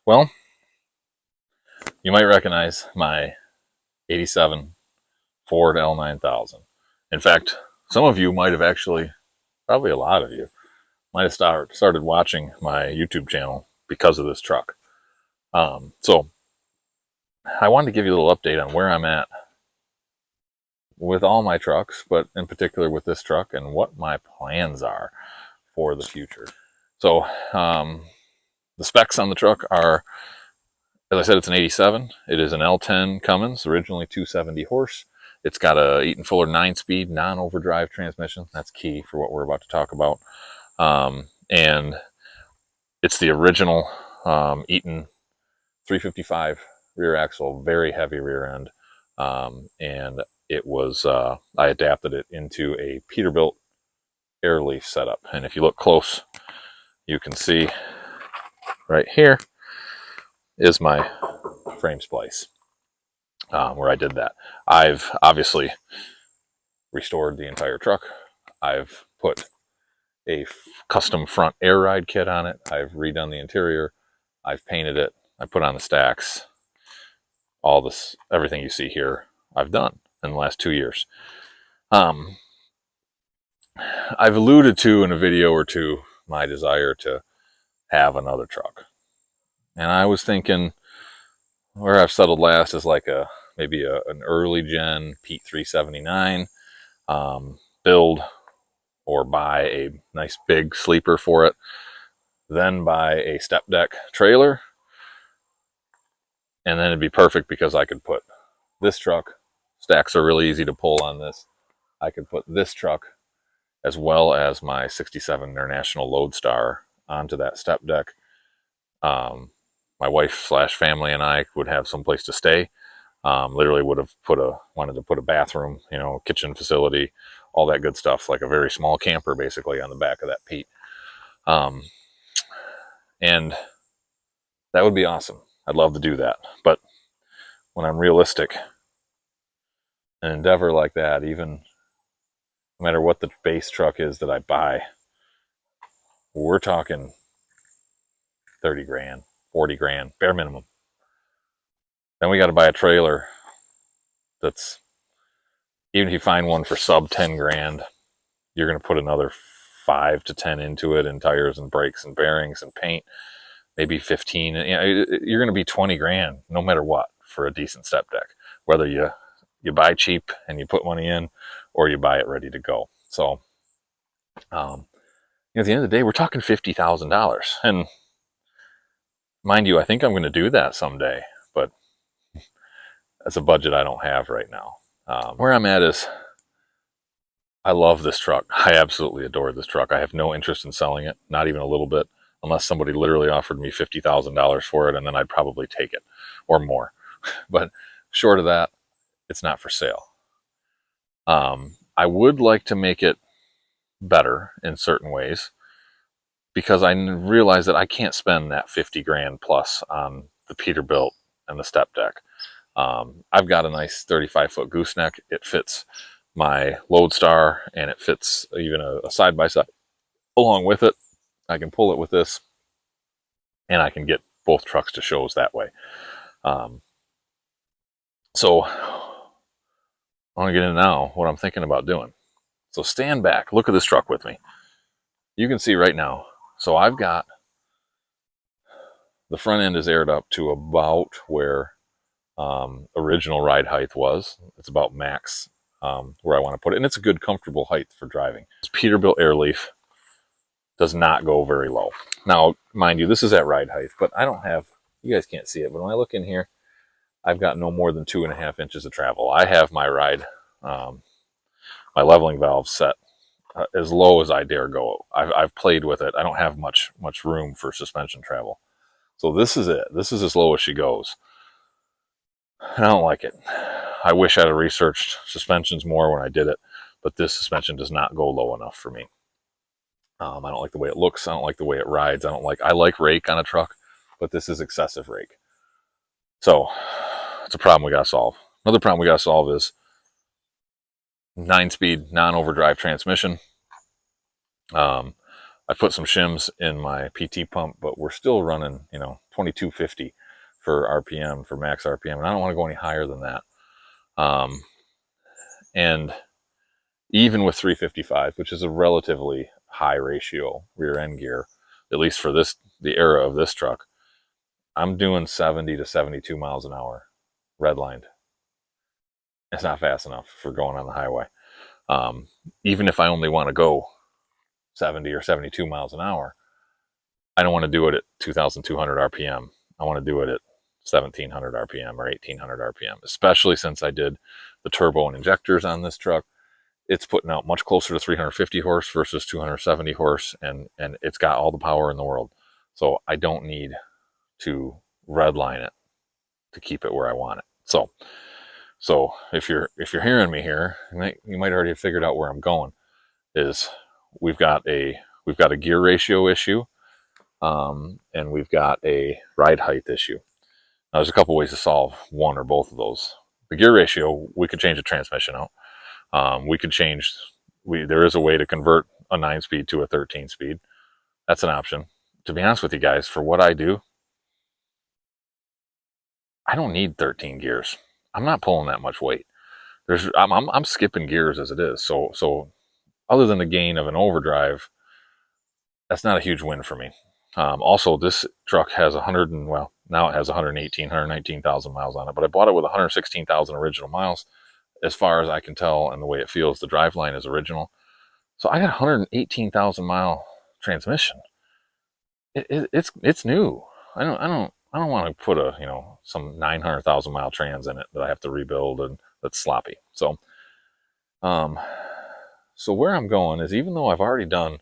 Well, you might recognize my 87 Ford L9000. In fact, some of you might have actually, probably a lot of you, might have started watching my YouTube channel because of this truck. So I wanted to give you a little update on where I'm at with all my trucks, but in particular with this truck and what my plans are for the future. So the specs on the truck are, as I said, it's an 87. It is an L10 Cummins, originally 270 horse. It's got a Eaton Fuller 9-speed non-overdrive transmission. That's key for what we're about to talk about. And it's the original Eaton 355 rear axle, very heavy rear end. And it was, I adapted it into a Peterbilt Airleaf setup. And if you look close, you can see right here is my frame splice where I did that. I've obviously restored the entire truck. I've put a custom front air ride kit on it. I've redone the interior. I've painted it. I put on the stacks. All this, everything you see here, I've done in the last 2 years. I've alluded to in a video or two my desire to have another truck. And I was thinking where I've settled last is like maybe an early gen Pete 379 build, or buy a nice big sleeper for it, then buy a step deck trailer, and then it'd be perfect because I could put this truck, stacks are really easy to pull on this, I could put this truck as well as my 67 International Lodestar onto that step deck. My wife / family and I would have some place to stay. Literally would have wanted to put a bathroom, kitchen facility, all that good stuff, like a very small camper basically on the back of that Pete. And that would be awesome. I'd love to do that. But when I'm realistic, an endeavor like that, even no matter what the base truck is that I buy, we're talking 30 grand, 40 grand, bare minimum. Then we got to buy a trailer that's, even if you find one for sub 10 grand, you're going to put another 5 to 10 into it in tires and brakes and bearings and paint, maybe 15. You're going to be 20 grand no matter what for a decent step deck, whether you buy cheap and you put money in, or you buy it ready to go. So, at the end of the day, we're talking $50,000. And mind you, I think I'm going to do that someday, but that's a budget I don't have right now. Where I'm at is, I love this truck. I absolutely adore this truck. I have no interest in selling it, not even a little bit, unless somebody literally offered me $50,000 for it, and then I'd probably take it, or more. But short of that, it's not for sale. I would like to make it better in certain ways, because I realize that I can't spend that 50 grand plus on the Peterbilt and the step deck. I've got a nice 35-foot gooseneck. It fits my Lodestar, and it fits even a side-by-side along with it. I can pull it with this, and I can get both trucks to shows that way. So I want to get into now what I'm thinking about doing. So stand back, look at this truck with me. You can see right now, so I've got, the front end is aired up to about where original ride height was. It's about max where I want to put it, and it's a good comfortable height for driving. This Peterbilt Airleaf does not go very low. Now, mind you, this is at ride height, but I don't have, you guys can't see it, but when I look in here, I've got no more than 2.5 inches of travel. I have my ride, my leveling valve set as low as I dare go. I've played with it. I don't have much room for suspension travel. So this is it. This is as low as she goes. I don't like it. I wish I'd have researched suspensions more when I did it, but this suspension does not go low enough for me. I don't like the way it looks. I don't like the way it rides. I like rake on a truck, but this is excessive rake. So it's a problem we got to solve. Another problem we got to solve is 9-speed non-overdrive transmission. I put some shims in my PT pump, but we're still running, 2250 for RPM, for max RPM, and I don't want to go any higher than that. And even with 355, which is a relatively high ratio rear end gear, at least for the era of this truck, I'm doing 70 to 72 miles an hour redlined. It's not fast enough for going on the highway. Even if I only want to go 70 or 72 miles an hour, I don't want to do it at 2,200 RPM. I want to do it at 1,700 RPM or 1,800 RPM, especially since I did the turbo and injectors on this truck. It's putting out much closer to 350 horse versus 270 horse, and it's got all the power in the world. So I don't need to redline it to keep it where I want it. So if you're hearing me here, you might already have figured out where I'm going. Is we've got a gear ratio issue, and we've got a ride height issue. Now, there's a couple ways to solve one or both of those. The gear ratio, we could change the transmission out. We could change. There is a way to convert a 9-speed to a 13-speed. That's an option. To be honest with you guys, for what I do, I don't need 13 gears. I'm not pulling that much weight. I'm skipping gears as it is. So other than the gain of an overdrive, that's not a huge win for me. Also, this truck has now it has 119,000 miles on it, but I bought it with 116,000 original miles. As far as I can tell, and the way it feels, the driveline is original. So I got 118,000 mile transmission. It's new. I don't want to put some 900,000 mile trans in it that I have to rebuild and that's sloppy. So where I'm going is, even though I've already done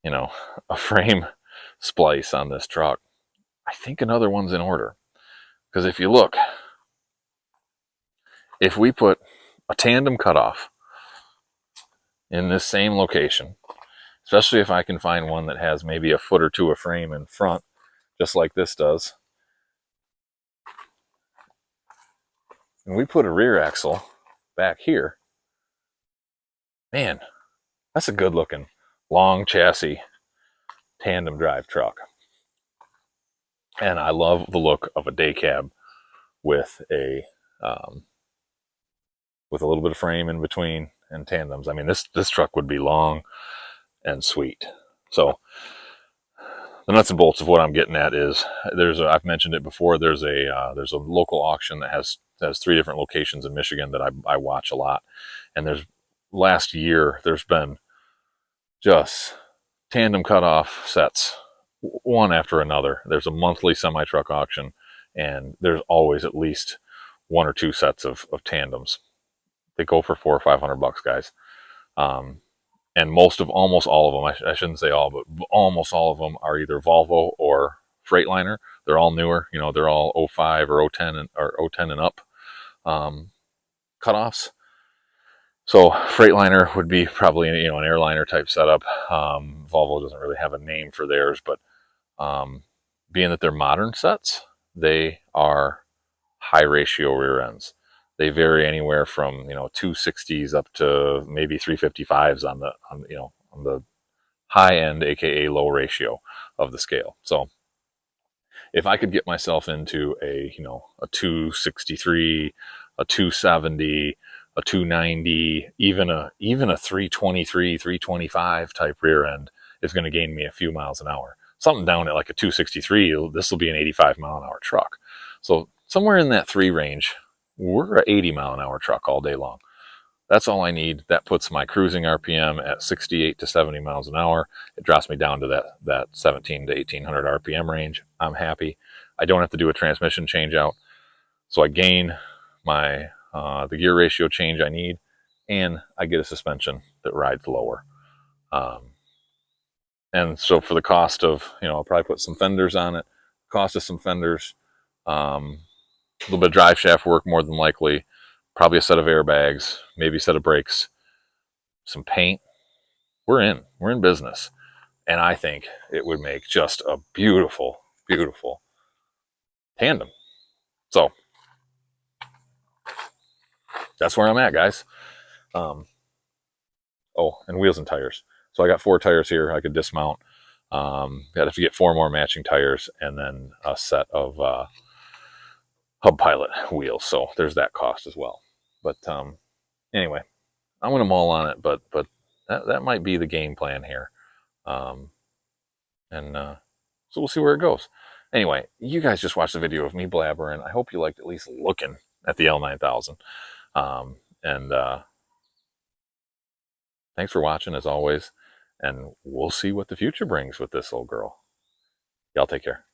a frame splice on this truck, I think another one's in order. Because if you look, if we put a tandem cutoff in this same location, especially if I can find one that has maybe a foot or two of frame in front, just like this does, and we put a rear axle back here, man, that's a good looking long chassis tandem drive truck. And I love the look of a day cab with a little bit of frame in between and tandems. I mean, this truck would be long and sweet. So the nuts and bolts of what I'm getting at is, I've mentioned it before, there's a local auction that has 3 different locations in Michigan that I watch a lot. And last year there's been just tandem cutoff sets, one after another. There's a monthly semi-truck auction, and there's always at least 1 or 2 sets of tandems. They go for $400 or $500, guys. And almost all of them, I shouldn't say all, but almost all of them are either Volvo or Freightliner. They're all newer. They're all 05 or 010 or 010 and up cutoffs. So Freightliner would be probably an airliner type setup. Volvo doesn't really have a name for theirs, but being that they're modern sets, they are high ratio rear ends. They vary anywhere from 260s up to maybe 355s on the high end, aka low ratio of the scale. So if I could get myself into a 263, a 270, a 290, even a 323, 325 type rear end is going to gain me a few miles an hour. Something down at like a 263, this will be an 85 mile an hour truck. So somewhere in that 3 range, we're an 80 mile an hour truck all day long. That's all I need. That puts my cruising RPM at 68 to 70 miles an hour. It drops me down to that 17 to 1800 RPM range. I'm happy. I don't have to do a transmission change out. So I gain my the gear ratio change I need, and I get a suspension that rides lower. And so for the cost of, I'll probably put some fenders on it. Cost of some fenders, a little bit of drive shaft work more than likely, probably a set of airbags, maybe a set of brakes, some paint. We're in business. And I think it would make just a beautiful, beautiful tandem. So that's where I'm at, guys. Oh, and wheels and tires. So I got 4 tires here. I could dismount. I'd have to get 4 more matching tires and then a set of Hub Pilot wheels. So there's that cost as well. But anyway, I'm going to mull on it, but that might be the game plan here. And so we'll see where it goes. Anyway, you guys just watched the video of me blabbering. I hope you liked at least looking at the L9000. And thanks for watching as always. And we'll see what the future brings with this little girl. Y'all take care.